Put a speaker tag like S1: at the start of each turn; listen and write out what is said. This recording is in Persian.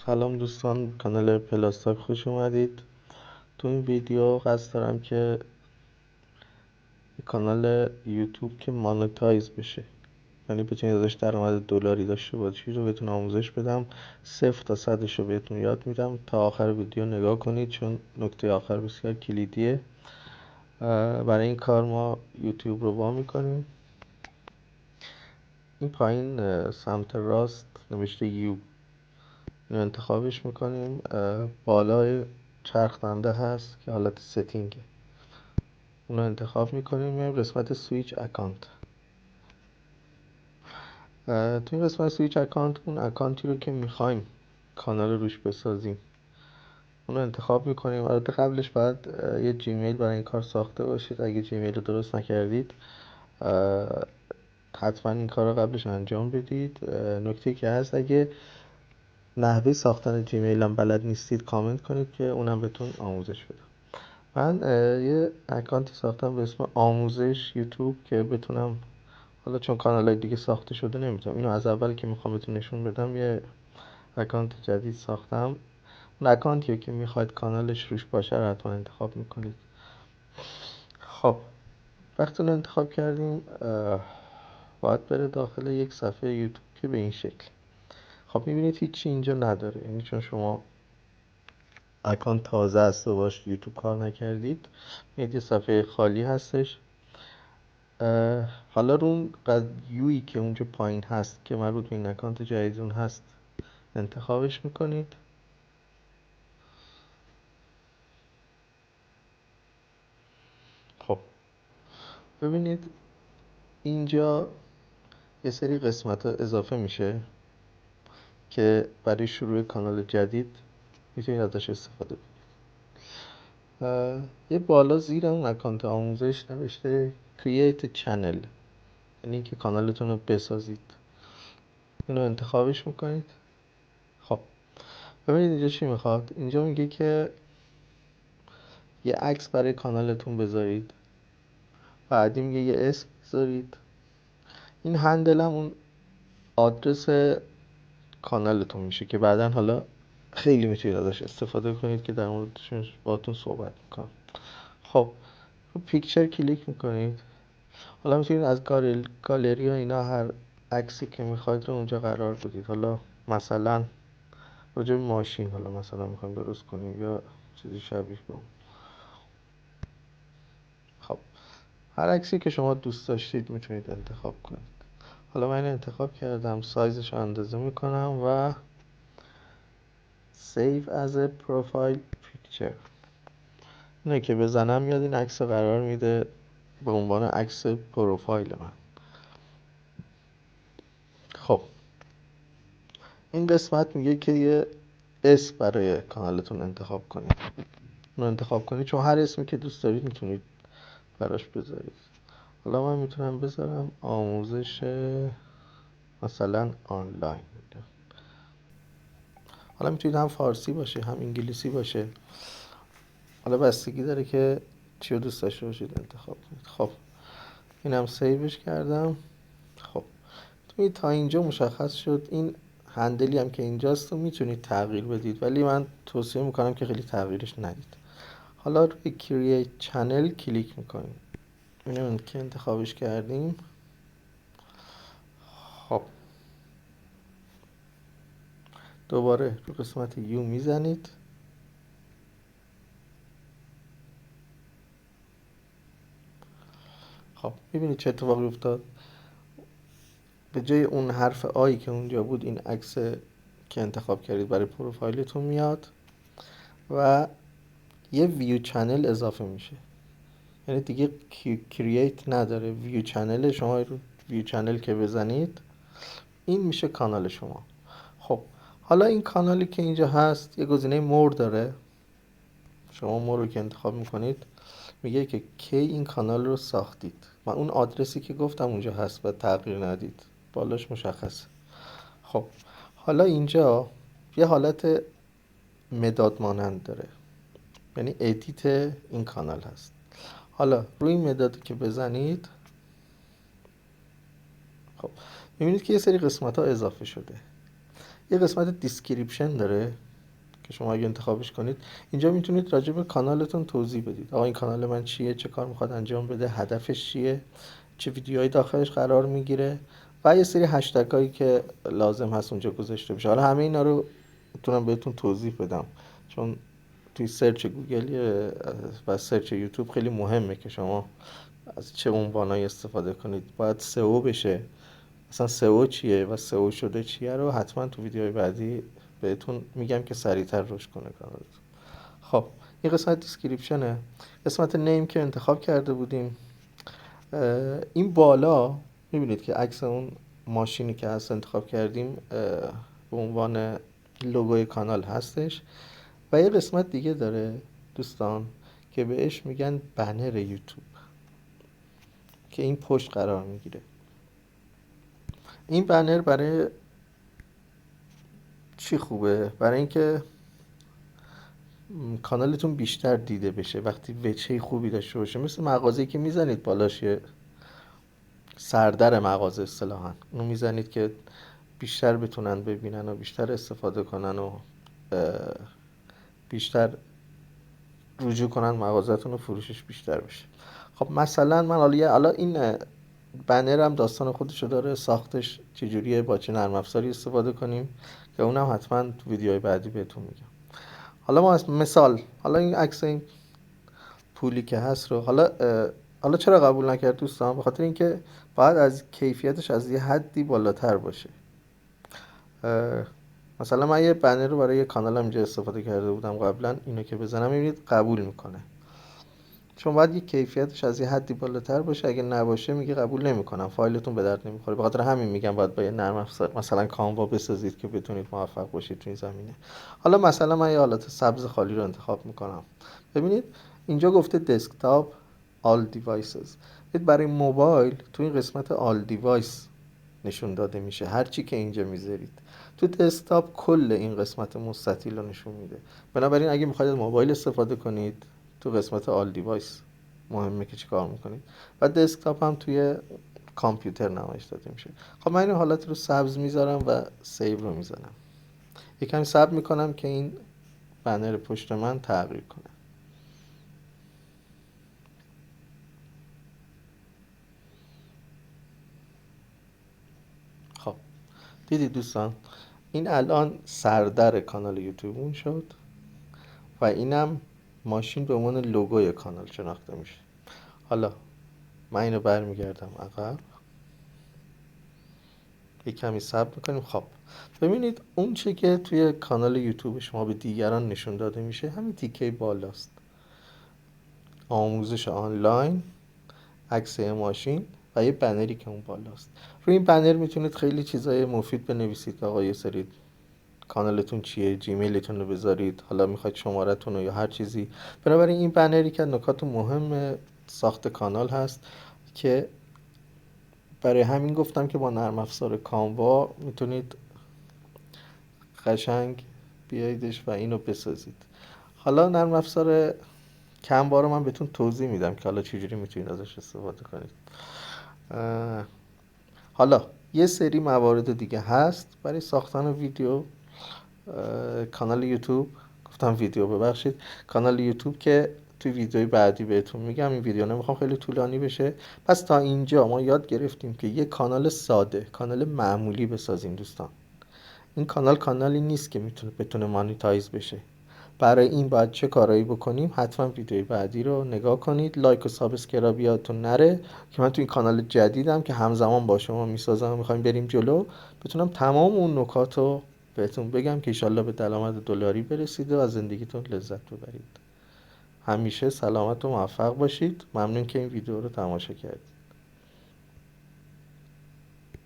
S1: سلام دوستان، کانال پلاستاک خوش اومدید. تو این ویدیو قصد دارم که کانال یوتیوب که مانتایز بشه، یعنی بتونید ازش درآمد دلاری داشته باشید رو بهتون آموزش بدم. 0 تا 100 رو بهتون یاد میدم. تا آخر ویدیو نگاه کنید چون نکته آخر بسیار کلیدیه. برای این کار ما یوتیوب رو وا میکنیم. این پایین سمت راست نوشته یو، اینو انتخابش میکنیم. بالای چرخ دنده هست که حالت ستینگه، اونو انتخاب میکنیم. میایم قسمت سویچ اکانت. تو این قسمت سویچ اکانت اون اکانتی رو که میخوایم کانال روش بسازیم اونو انتخاب میکنیم. البته قبلش باید یه جیمیل برای این کار ساخته باشید. اگه جیمیل رو درست نکردید حتما این کار رو قبلش انجام بدید. نکته که هست، اگه نحوه ساختن جیمیل هم بلد نیستید کامنت کنید که اونم بهتون آموزش بدم. من یه اکانتی ساختم به اسم آموزش یوتیوب که بتونم، حالا چون کانالای دیگه ساخته شده نمیتونم اینو از اول که میخوام بهتون نشون بدم، یه اکانت جدید ساختم. اون اکانتیه که میخواید کانالش روش باشه رو حتما انتخاب میکنید. خب وقتی اون انتخاب کردیم باید بره داخل یک صفحه یوتیوب که به این شکل. خب میبینید هیچی اینجا نداره، یعنی چون شما اکانت تازه است و باش یوتیوب کار نکردید. یه صفحه خالی هستش. حالا رو اون یویی که اونجا پایین هست که مربوط به این اکانت جدیدتون هست انتخابش میکنید. خب ببینید اینجا یه سری قسمت ها اضافه میشه که برای شروع کانال جدید میتونید ازش استفاده کنید. یه بالا زیر اون اکانت آموزش نوشته Create Channel، یعنی که کانالتون رو بسازید. اینو انتخابش میکنید. خب ببینید اینجا چی میخواد. اینجا میگه که یه عکس برای کانالتون بذارید، بعدی میگه یه اسم بذارید. این هندل هم اون آدرس کانالتون میشه که بعدا حالا خیلی میتونید ازش استفاده کنید که در موردش باهاتون صحبت میکنم. خب رو پیکچر کلیک میکنید. حالا میتونید از گالری و اینا هر عکسی که میخواید رو اونجا قرار بدید. حالا مثلا راجع به ماشین، حالا مثلا میخوایم درست کنیم یا چیزی شبیه به اون. خب هر عکسی که شما دوست داشتید میتونید انتخاب کنید. حالا من انتخاب کردم، سایزش رو اندازه میکنم و save as a profile picture. اینه که بزنم میاد این عکس قرار میده به عنوان عکس پروفایل من. خب این قسمت میگه که یه اسم برای کانالتون انتخاب کنید. اونو انتخاب کنید، چون هر اسمی که دوست دارید میتونید براش بذارید. حالا من میتونم بذارم آموزش مثلا آنلاین. حالا میتونید هم فارسی باشه هم انگلیسی باشه، حالا بستگی داره که چی رو دوست داشته باشید انتخاب کنید. خب اینم سیوش کردم. خب تا اینجا مشخص شد. این هندلی هم که اینجاست رو میتونید تغییر بدید، ولی من توصیه میکنم که خیلی تغییرش ندید. حالا روی Create Channel کلیک میکنیم. اینو که انتخابش کردیم. خب دوباره رو قسمت یو میزنید. خب ببینید چه اتفاقی افتاد. به جای اون حرف آی که اونجا بود، این عکس که انتخاب کردید برای پروفایلتون میاد و یه ویو چنل اضافه میشه. یعنی دیگه کرییت نداره، ویو چنل. شما رو ویو چنل که بزنید این میشه کانال شما. خب حالا این کانالی که اینجا هست یه گزینه مور داره. شما مور رو که انتخاب میکنید میگه که کی این کانال رو ساختید. من اون آدرسی که گفتم اونجا هست و تغییر ندید، بالاش مشخصه. خب حالا اینجا یه حالت مداد مانند داره، یعنی ادیت این کانال هست. حالا روی این مدادی که بزنید، خب میبینید که یه سری قسمت ها اضافه شده. یه قسمت دیسکریپشن داره که شما اگه انتخابش کنید اینجا میتونید راجع به کانالتون توضیح بدید. آقا این کانال من چیه، چه کار میخواد انجام بده، هدفش چیه، چه ویدیوهایی داخلش قرار میگیره و یه سری هشتگ هایی که لازم هست اونجا گذاشته بشه. حالا همه اینا رو میتونم بهتون توضیح بدم، چون توی سرچ گوگل و سرچ یوتیوب خیلی مهمه که شما از چه عنوانایی استفاده کنید. باید سئو بشه، اصلا سئو چیه و سئو شده چیه رو حتما تو ویدیوهای بعدی بهتون میگم که سریعتر رشد کنه کانالتون. خب این قسمت دیسکریپشنه. قسمت نیم که انتخاب کرده بودیم، این بالا میبینید که عکس اون ماشینی که هست انتخاب کردیم به عنوان لوگوی کانال هستش و یه قسمت دیگه داره دوستان که بهش میگن بنر یوتیوب که این پشت قرار میگیره. این بنر برای چی خوبه؟ برای اینکه کانالتون بیشتر دیده بشه، وقتی وجهه خوبی داشته باشه، مثل مغازه‌ای که میزنید بالاش یه سردر مغازه اصطلاحاً اونو میزنید که بیشتر بتونن ببینن و بیشتر استفاده کنن و بیشتر رجوع کنن مغازه‌تون و فروشش بیشتر بشه. خب مثلا من حالا این بنر هم داستان خودشو داره، ساختش چجوریه، با چه نرم افزاری استفاده کنیم که اونم حتما تو ویدیوهای بعدی بهتون میگم. حالا ما مثال، حالا این عکس این پولی که هست رو حالا چرا قبول نکرد دوستان؟ به خاطر اینکه باید از کیفیتش از یه حدی بالاتر باشه. مثلا من یه بنر رو برای یه کانالم اینجا استفاده کرده بودم قبلا، اینو که بزنم میبینید قبول میکنه، چون باید یه کیفیتش از یه حدی بالاتر باشه. اگه نباشه میگه قبول نمیکنم، فایلتون به درد نمیخوره. به خاطر همین میگم باید با یه نرم افزار مثلا کانوا بسازید که بتونید موفق باشید تو این زمینه. حالا مثلا من یه حالت سبز خالی رو انتخاب میکنم. ببینید اینجا گفته دسکتاپ all devices. برای موبایل تو این قسمت all device نشون داده میشه، هر چی که اینجا میذارید. تو دسکتاپ کل این قسمت مستطیل رو نشون میده. بنابراین اگه میخواید موبایل استفاده کنید تو قسمت آل دیوایس مهمه که چی کار میکنید و دسکتاپ هم توی کامپیوتر نمایش داده میشه. خب من این حالت رو سبز میذارم و سیو رو میزنم. یکم صبر میکنم که این بنر پشت من تغییر کنه. خب دیدید دوستان، این الان سردر کانال یوتیوبمون شد و اینم ماشین به عنوان لوگوی کانال شناخته میشه. حالا من اینو برمیگردم عقب، یک کمی صبر میکنیم. خب ببینید اون چه که توی کانال یوتیوب شما به دیگران نشون داده میشه همین تیکه بالاست، آموزش آنلاین، عکس ماشین و یه بنری که اون بالاست. روی این بنر میتونید خیلی چیزای مفید بنویسید که آقا یه سری کانالتون چیه، جیمیلتون رو بذارید، حالا میخواید شمارتون رو یا هر چیزی. بنابراین این بنری که نکات مهم ساخت کانال هست که برای همین گفتم که با نرم افزار کانوا میتونید قشنگ بیاییدش و اینو بسازید. حالا نرم افزار کنوا رو من بهتون توضیح میدم که حالا چجوری میتونید ازش استفاده کنید. حالا یه سری موارد دیگه هست برای ساختن ویدیو. کانال یوتیوب، گفتم ویدیو ببخشید، کانال یوتیوب که توی ویدیوی بعدی بهتون میگم. این ویدیو نمیخوام خیلی طولانی بشه. پس تا اینجا ما یاد گرفتیم که یه کانال ساده، کانال معمولی بسازیم دوستان. این کانالی نیست که بتونه مانیتایز بشه. برای این باید چه کارایی بکنیم؟ حتما ویدیوی بعدی رو نگاه کنید، لایک و سابسکرایب یادتون نره که من تو این کانال جدیدم که همزمان با شما میسازم و میخوایم بریم جلو، بتونم تمام اون نکات رو بهتون بگم که ایشالله به درآمد دلاری برسید و از زندگیتون لذت ببرید. همیشه سلامت و موفق باشید. ممنون که این ویدیو رو تماشا کردید.